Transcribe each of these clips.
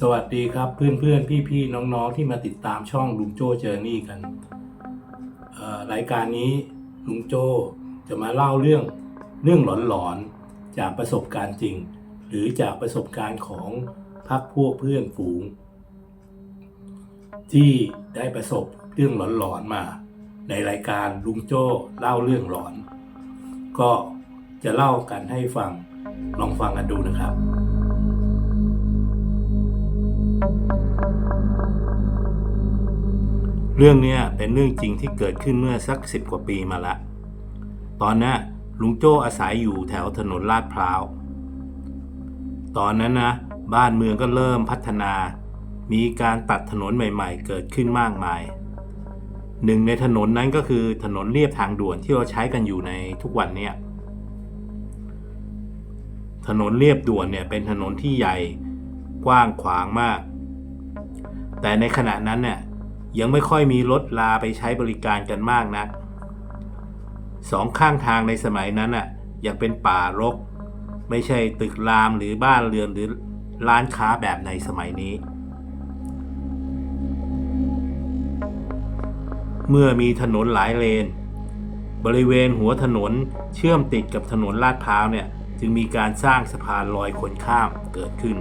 สวัสดีครับเพื่อนๆพี่ๆน้องๆที่มาติดตามช่องลุงโจ้เจอร์นี่กันรายการนี้ลุงโจ้จะมาเล่าเรื่องหลอนๆจากประสบการณ์จริงหรือจากประสบการณ์ของพรรคพวกเพื่อนฝูงที่ได้ประสบเรื่องหลอนๆมาในรายการลุงโจ้เล่าเรื่องหลอนก็จะเล่ากันให้ฟังลองฟังกันดูนะครับเรื่องนี้เป็นเรื่องจริงที่เกิดขึ้นเมื่อสัก10 กว่าปีมาละตอนนั้นลุงโจ้อาศัยอยู่แถวถนนลาดพร้าวตอนนั้นนะบ้านเมืองก็เริ่มพัฒนามีการตัดถนนใหม่ๆเกิดขึ้นมากมายหนึ่งในถนนนั้นก็คือถนนเลียบทางด่วนที่เราใช้กันอยู่ในทุกวันนี้ถนนเลียบด่วนเนี่ยเป็นถนนที่ใหญ่กว้างขวางมากแต่ในขณะนั้นเนี่ยยังไม่ค่อยมีรถลาไปใช้บริการกันมากนักสองข้างทางในสมัยนั้นยังเป็นป่ารกไม่ใช่ตึกรามหรือบ้านเรือนหรือร้านค้าแบบในสมัยนี้เมื่อมีถนนหลายเลนบริเวณหัวถนนเชื่อมติดกับถนนลาดพร้าวเนี่ยจึงมีการสร้างสะพานลอยคนข้ามเกิดขึ้น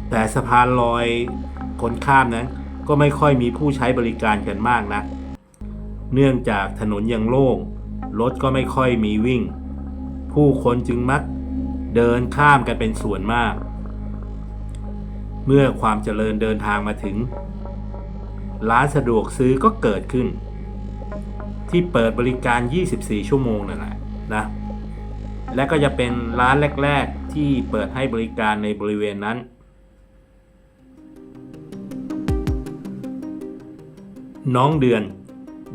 แต่สะพานลอยคนข้ามนั้นก็ไม่ค่อยมีผู้ใช้บริการกันมากนักเนื่องจากถนนยังโล่งรถก็ไม่ค่อยมีวิ่งผู้คนจึงมักเดินข้ามกันเป็นส่วนมากเมื่อความเจริญเดินทางมาถึงร้านสะดวกซื้อก็เกิดขึ้นที่เปิดบริการ24 ชั่วโมงนั่นแหละนะและก็จะเป็นร้านแรกๆที่เปิดให้บริการในบริเวณนั้นน้องเดือน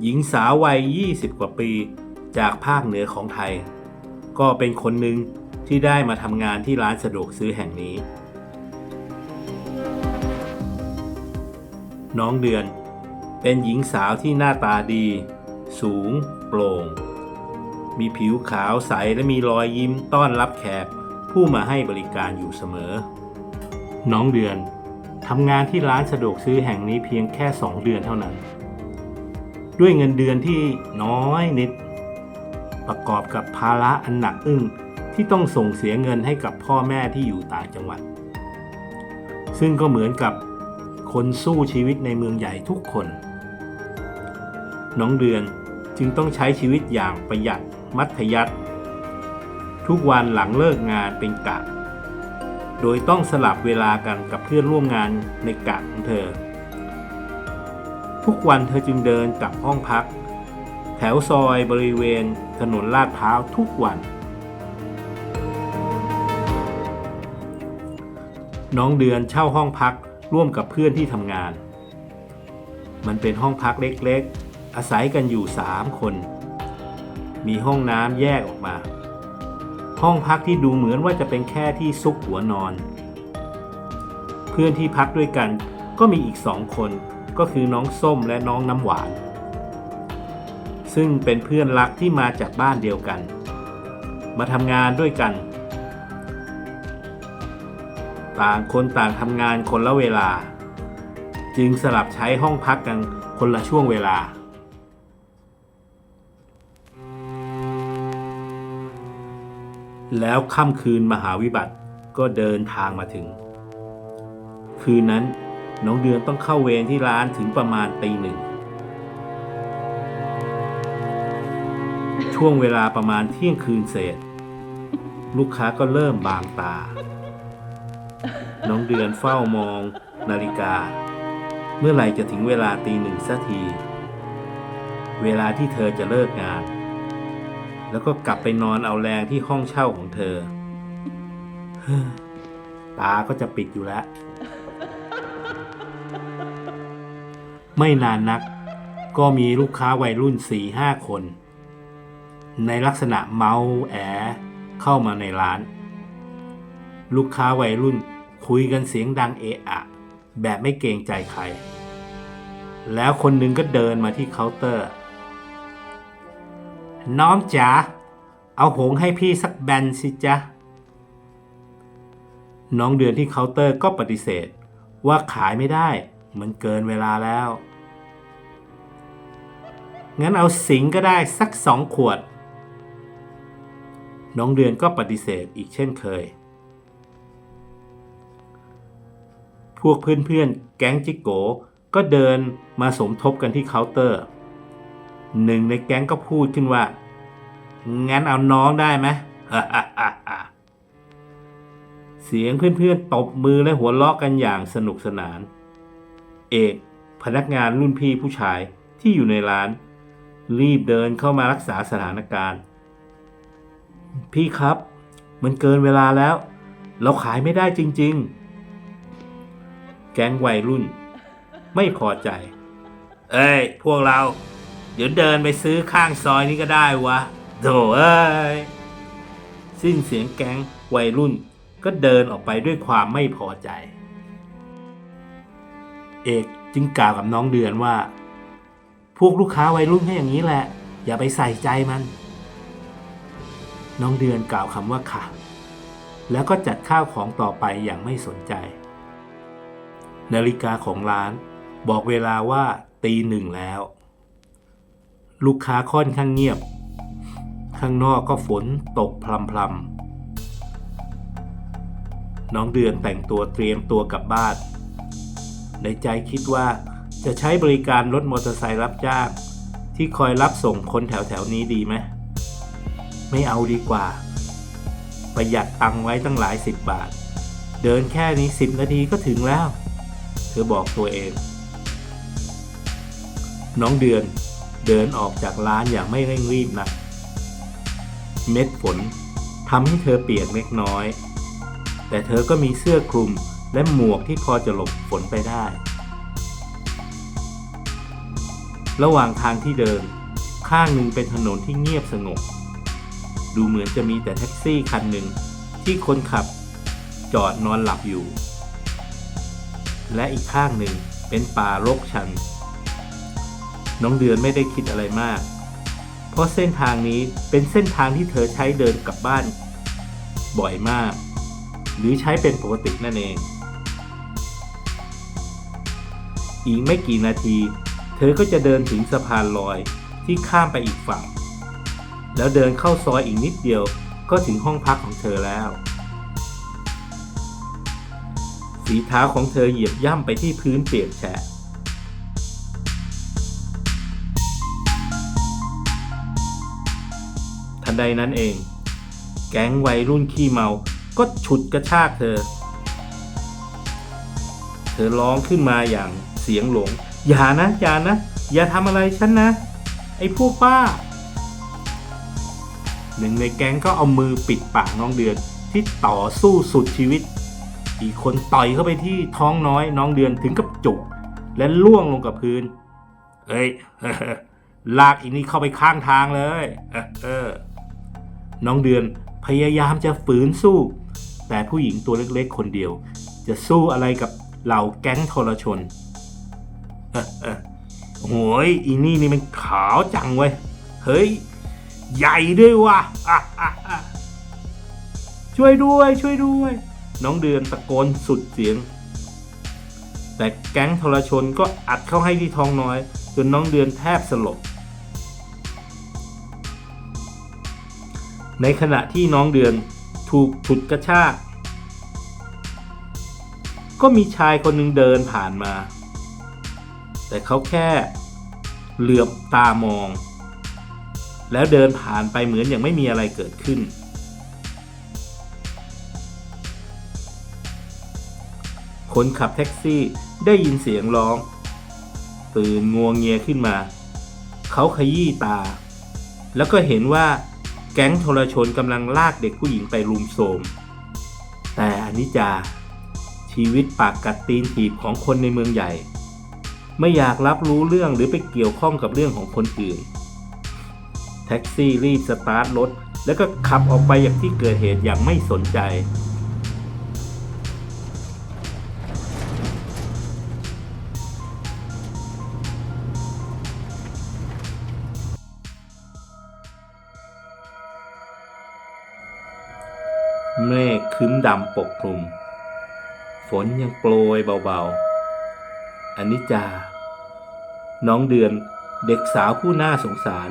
หญิงสาววัย20 กว่าปีจากภาคเหนือของไทยก็เป็นคนหนึ่งที่ได้มาทำงานที่ร้านสะดวกซื้อแห่งนี้น้องเดือนเป็นหญิงสาวที่หน้าตาดีสูงโปร่งมีผิวขาวใสและมีรอยยิ้มต้อนรับแขกผู้มาให้บริการอยู่เสมอน้องเดือนทำงานที่ร้านสะดวกซื้อแห่งนี้เพียงแค่2 เดือนเท่านั้นด้วยเงินเดือนที่น้อยนิดประกอบกับภาระอันหนักอึ้งที่ต้องส่งเสียเงินให้กับพ่อแม่ที่อยู่ต่างจังหวัดซึ่งก็เหมือนกับคนสู้ชีวิตในเมืองใหญ่ทุกคนน้องเดือนจึงต้องใช้ชีวิตอย่างประหยัดมัธยัสถ์ทุกวันหลังเลิกงานเป็นกะโดยต้องสลับเวลากันกับเพื่อนร่วมงานในกะของเธอทุกวันเธอจึงเดินกลับห้องพักแถวซอยบริเวณถนนลาดพร้าวทุกวันน้องเดือนเช่าห้องพักร่วมกับเพื่อนที่ทำงานมันเป็นห้องพักเล็กๆอาศัยกันอยู่3 คนมีห้องน้ำแยกออกมาห้องพักที่ดูเหมือนว่าจะเป็นแค่ที่ซุกหัวนอนเพื่อนที่พักด้วยกันก็มีอีก2 คนก็คือน้องส้มและน้องน้ำหวานซึ่งเป็นเพื่อนรักที่มาจากบ้านเดียวกันมาทำงานด้วยกันต่างคนต่างทำงานคนละเวลาจึงสลับใช้ห้องพักกันคนละช่วงเวลาแล้วค่ำคืนมหาวิบัติก็เดินทางมาถึงคืนนั้นน้องเดือนต้องเข้าเวรที่ร้านถึงประมาณตี 1ช่วงเวลาประมาณเที่ยงคืนเศษลูกค้าก็เริ่มบางตาน้องเดือนเฝ้ามองนาฬิกาเมื่อไหร่จะถึงเวลาตี 1สักทีเวลาที่เธอจะเลิกงานแล้วก็กลับไปนอนเอาแรงที่ห้องเช่าของเธอตาก็จะปิดอยู่แล้วไม่นานนักก็มีลูกค้าวัยรุ่น 4-5 คนในลักษณะเมาแอเข้ามาในร้านลูกค้าวัยรุ่นคุยกันเสียงดังเอะอะแบบไม่เกรงใจใครแล้วคนหนึ่งก็เดินมาที่เคาน์เตอร์น้องจ๋าเอาหงให้พี่สักแบนสิจ๊ะ น้องเดือนที่เคาน์เตอร์ก็ปฏิเสธว่าขายไม่ได้มันเกินเวลาแล้วงั้นเอาสิงก็ได้สัก2 ขวดน้องเดือนก็ปฏิเสธอีกเช่นเคยพวกเพื่อนๆแก๊งจิโกก็เดินมาสมทบกันที่เคาน์เตอร์หนึ่งในแก๊งก็พูดขึ้นว่างั้นเอาน้องได้ไหม เสียงเพื่อนๆตบมือและหัวเราะกันอย่างสนุกสนานเอกพนักงานรุ่นพี่ผู้ชายที่อยู่ในร้านรีบเดินเข้ามารักษาสถานการณ์พี่ครับมันเกินเวลาแล้วเราขายไม่ได้จริงๆแก๊งวัยรุ่นไม่พอใจเอ้ยพวกเราเดี๋ยวเดินไปซื้อข้างซอยนี้ก็ได้วะโธ่เอ้ยสิ้นเสียงแก๊งวัยรุ่นก็เดินออกไปด้วยความไม่พอใจเอกจึงกล่าวกับน้องเดือนว่าพวกลูกค้าวัยรุ่นแค่อย่างนี้แหละอย่าไปใส่ใจมันน้องเดือนกล่าวคำว่าค่ะแล้วก็จัดข้าวของต่อไปอย่างไม่สนใจนาฬิกาของร้านบอกเวลาว่า 1:00 แล้วลูกค้าค่อนข้างเงียบข้างนอกก็ฝนตกพรำน้องเดือนแต่งตัวเตรียมตัวกลับบ้านในใจคิดว่าจะใช้บริการรถมอเตอร์ไซค์รับจ้างที่คอยรับส่งคนแถวๆนี้ดีไหมไม่เอาดีกว่าประหยัดตังค์ไว้ตั้งหลาย10 บาทเดินแค่นี้10 นาทีก็ถึงแล้วเธอบอกตัวเองน้องเดือนเดินออกจากร้านอย่างไม่เร่งรีบนักเม็ดฝนทำให้เธอเปียกเล็กน้อยแต่เธอก็มีเสื้อคลุมและหมวกที่พอจะหลบฝนไปได้ระหว่างทางที่เดินข้างหนึ่งเป็นถนนที่เงียบสงบดูเหมือนจะมีแต่แท็กซี่คันหนึ่งที่คนขับจอดนอนหลับอยู่และอีกข้างหนึ่งเป็นป่ารกชันน้องเดือนไม่ได้คิดอะไรมากเพราะเส้นทางนี้เป็นเส้นทางที่เธอใช้เดินกลับบ้านบ่อยมากหรือใช้เป็นปกตินั่นเองอีกไม่กี่นาทีเธอก็จะเดินถึงสะพานลอยที่ข้ามไปอีกฝั่งแล้วเดินเข้าซอยอีกนิดเดียวก็ถึงห้องพักของเธอแล้วฝีเท้าของเธอเหยียบย่ำไปที่พื้นเปียกแฉะทันใดนั้นเองแก๊งวัยรุ่นขี้เมาก็ฉุดกระชากเธอร้องขึ้นมาอย่างเสียงหลงอย่านะอย่าทำอะไรฉันนะไอ้พวกป้าหนึ่งในแก๊งก็เอามือปิดปากน้องเดือนที่ต่อสู้สุดชีวิตอีกคนต่อยเข้าไปที่ท้องน้อยน้องเดือนถึงกับจุกและล่วงลงกับพื้นเฮ้ย ลากอีนี่เข้าไปข้างทางเลยน้องเดือนพยายามจะฝืนสู้แต่ผู้หญิงตัวเล็กๆคนเดียวจะสู้อะไรกับเหล่าแก๊งทรชนโหยอีนี่มันขาวจังเว้ยเฮ้ยใหญ่ด้วยว่ะช่วยด้วยน้องเดือนตะโกนสุดเสียงแต่แก๊งทรชนก็อัดเข้าให้ที่ท้องน้อยจนน้องเดือนแทบสลบในขณะที่น้องเดือนถูกฉุดกระชากก็มีชายคนหนึ่งเดินผ่านมาแต่เขาแค่เหลือบตามองแล้วเดินผ่านไปเหมือนอย่างไม่มีอะไรเกิดขึ้นคนขับแท็กซี่ได้ยินเสียงร้องตื่นงัวเงียขึ้นมาเขาขยี้ตาแล้วก็เห็นว่าแก๊งทรชนกำลังลากเด็กผู้หญิงไปรุมโทรมแต่อนิจจาชีวิตปากกัดตีนถีบของคนในเมืองใหญ่ไม่อยากรับรู้เรื่องหรือไปเกี่ยวข้องกับเรื่องของคนอื่นแท็กซี่รีบสตาร์ทรถแล้วก็ขับออกไปจากที่เกิดเหตุอย่างไม่สนใจเมฆครึ้มดำปกคลุม ฝนยังโปรยเบาๆอนิจจาน้องเดือนเด็กสาวผู้น่าสงสาร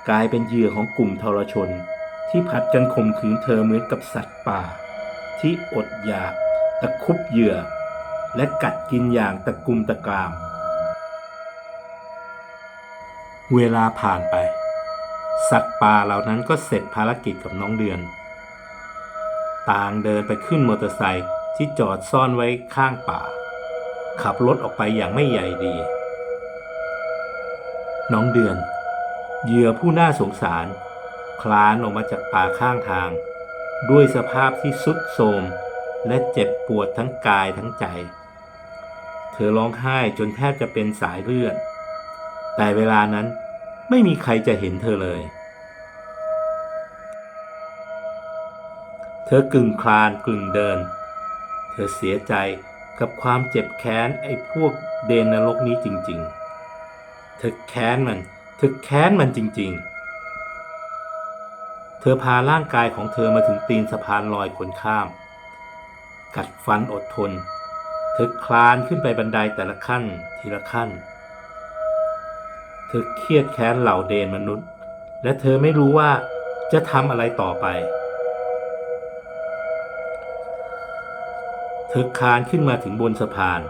กลายเป็นเหยื่อของกลุ่มทรชนที่ผัดกันข่มขืนเธอเหมือนกับสัตว์ป่าที่อดอยากตะคุบเหยื่อและกัดกินอย่างตะกุมตะกรามเวลาผ่านไปสัตว์ป่าเหล่านั้นก็เสร็จภารกิจกับน้องเดือนต่างเดินไปขึ้นมอเตอร์ไซค์ที่จอดซ่อนไว้ข้างป่าขับรถออกไปอย่างไม่ใยดีน้องเดือนเหยื่อผู้น่าสงสารคลานออกมาจากป่าข้างทางด้วยสภาพที่ทรุดโทรมและเจ็บปวดทั้งกายทั้งใจเธอร้องไห้จนแทบจะเป็นสายเลือดแต่เวลานั้นไม่มีใครจะเห็นเธอเลยเธอกึ่งคลานกึ่งเดินเธอเสียใจกับความเจ็บแค้นไอ้พวกเดนนรกนี้จริงๆเธอแค้นมันจริงๆเธอพาร่างกายของเธอมาถึงตีนสะพานลอยคนข้ามกัดฟันอดทนเธอคลานขึ้นไปบันไดแต่ละขั้นทีละขั้นเธอเครียดแค้นเหล่าเดนมนุษย์และเธอไม่รู้ว่าจะทำอะไรต่อไปเธอคลานขึ้นมาถึงบนสะพาน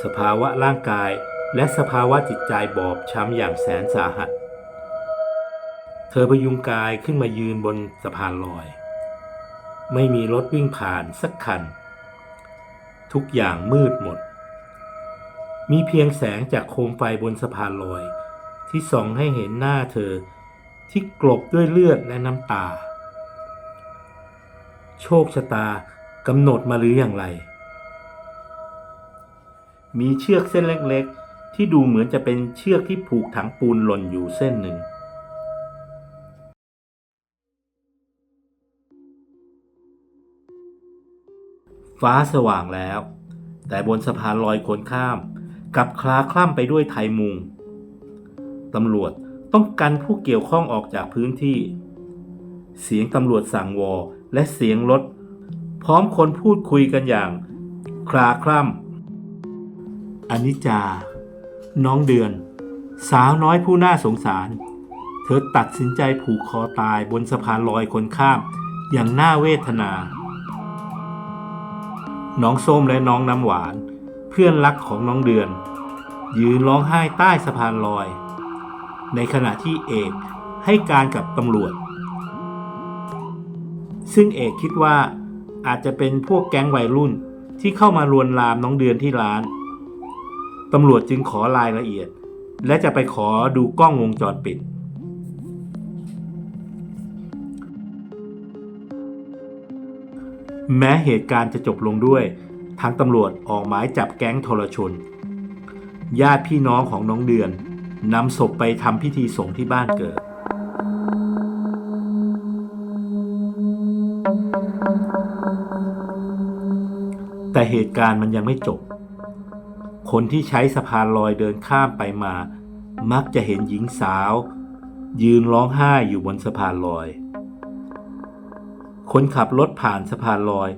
สภาวะร่างกายและสภาวะจิตใจบอบช้ำอย่างแสนสาหัสเธอพยุงกายขึ้นมายืนบนสะพานลอยไม่มีรถวิ่งผ่านสักคันทุกอย่างมืดหมดมีเพียงแสงจากโคมไฟบนสะพานลอยที่ส่องให้เห็นหน้าเธอที่กลบด้วยเลือดและน้ำตาโชคชะตากำหนดมาหรืออย่างไรมีเชือกเส้นเล็กๆที่ดูเหมือนจะเป็นเชือกที่ผูกถังปูนหล่นอยู่เส้นหนึ่งฟ้าสว่างแล้วแต่บนสะพานลอยคนข้ามกลับคลาคล่ำไปด้วยไทยมุงตำรวจต้องกันผู้เกี่ยวข้องออกจากพื้นที่เสียงตำรวจสั่งวอและเสียงรถพร้อมคนพูดคุยกันอย่างคลาคล่ำอนิจจาน้องเดือนสาวน้อยผู้น่าสงสารเธอตัดสินใจผูกคอตายบนสะพานลอยคนข้ามอย่างน่าเวทนาน้องส้มและน้องน้ำหวานเพื่อนรักของน้องเดือนยืนร้องไห้ใต้สะพานลอยในขณะที่เอกให้การกับตำรวจซึ่งเอกคิดว่าอาจจะเป็นพวกแก๊งวัยรุ่นที่เข้ามาลวนลามน้องเดือนที่ร้านตำรวจจึงขอรายละเอียดและจะไปขอดูกล้องวงจรปิดแม้เหตุการณ์จะจบลงด้วยทางตำรวจออกหมายจับแก๊งทรชนญาติพี่น้องของน้องเดือนนำศพไปทำพิธีสงฆ์ที่บ้านเกิดแต่เหตุการณ์มันยังไม่จบคนที่ใช้สะพานลอยเดินข้ามไปมามักจะเห็นหญิงสาวยืนร้องไห้อยู่บนสะพานลอยคนขับรถผ่านสะพานลอย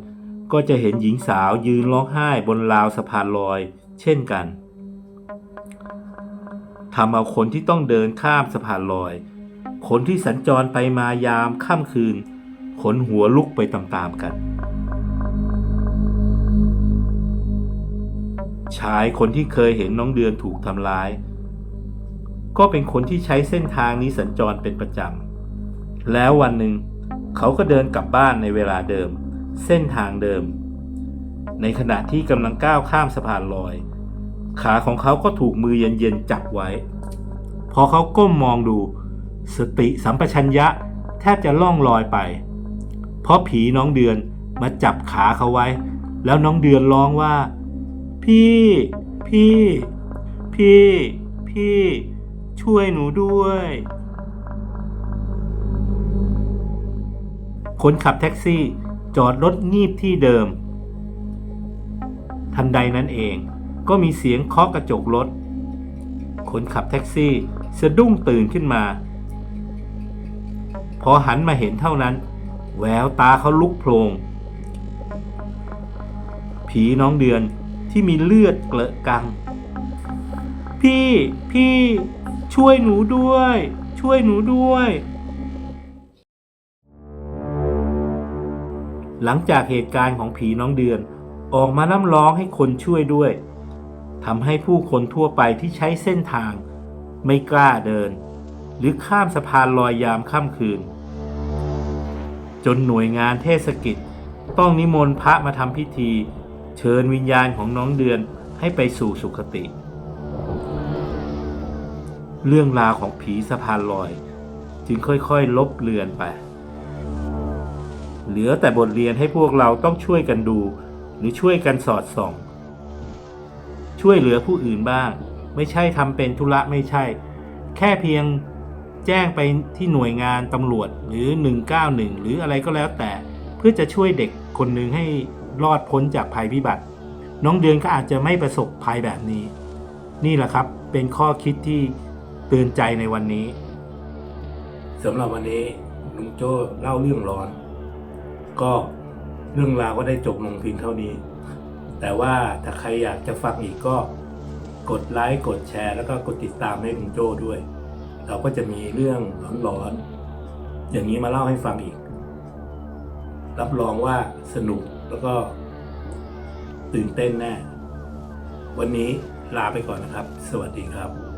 ก็จะเห็นหญิงสาวยืนร้องไห้บนราวสะพานลอยเช่นกันทำเอาคนที่ต้องเดินข้ามสะพานลอยคนที่สัญจรไปมายามค่ำคืนขนหัวลุกไปตามๆกันชายคนที่เคยเห็นน้องเดือนถูกทำร้ายก็เป็นคนที่ใช้เส้นทางนี้สัญจรเป็นประจำแล้ววันหนึ่งเขาก็เดินกลับบ้านในเวลาเดิมเส้นทางเดิมในขณะที่กำลังก้าวข้ามสะพานลอยขาของเขาก็ถูกมือเย็นๆจับไว้พอเขาก้มมองดูสติสัมปชัญญะแทบจะล่องลอยไปเพราะผีน้องเดือนมาจับขาเขาไว้แล้วน้องเดือนร้องว่าพี่ช่วยหนูด้วยคนขับแท็กซี่จอดรถงีบที่เดิมทันใดนั้นเองก็มีเสียงเคาะกระจกรถคนขับแท็กซี่สะดุ้งตื่นขึ้นมาพอหันมาเห็นเท่านั้นแววตาเขาลุกโพลง ผีน้องเดือนที่มีเลือดเกลอะกังพี่ช่วยหนูด้วยช่วยหนูด้วย หลังจากเหตุการณ์ของผีน้องเดือนออกมาร่ำร้องให้คนช่วยด้วยทำให้ผู้คนทั่วไปที่ใช้เส้นทางไม่กล้าเดินหรือข้ามสะพานลอยยามค่ำคืนจนหน่วยงานเทศกิจต้องนิมนต์พระมาทำพิธีเชิญวิญญาณของน้องเดือนให้ไปสู่สุคติ เรื่องราวของผีสะพานลอยจึงค่อยๆลบเลือนไปเหลือแต่บทเรียนให้พวกเราต้องช่วยกันดูหรือช่วยกันสอดส่องช่วยเหลือผู้อื่นบ้างไม่ใช่ทำเป็นธุระไม่ใช่แค่เพียงแจ้งไปที่หน่วยงานตำรวจหรือ191หรืออะไรก็แล้วแต่เพื่อจะช่วยเด็กคนหนึ่งให้รอดพ้นจากภัยพิบัติน้องเดือนก็อาจจะไม่ประสบภัยแบบนี้นี่แหละครับเป็นข้อคิดที่เตือนใจในวันนี้สำหรับวันนี้ลุงโจ้เล่าเรื่องร้อนก็เรื่องราวก็ได้จบลงเพียงเท่านี้แต่ว่าถ้าใครอยากจะฟังอีกก็กดไลค์กดแชร์แล้วก็กดติดตามให้ลุงโจ้ด้วยเราก็จะมีเรื่องร้อนๆอย่างนี้มาเล่าให้ฟังอีกรับรองว่าสนุกแล้วก็ตื่นเต้นแน่วันนี้ลาไปก่อนนะครับสวัสดีครับ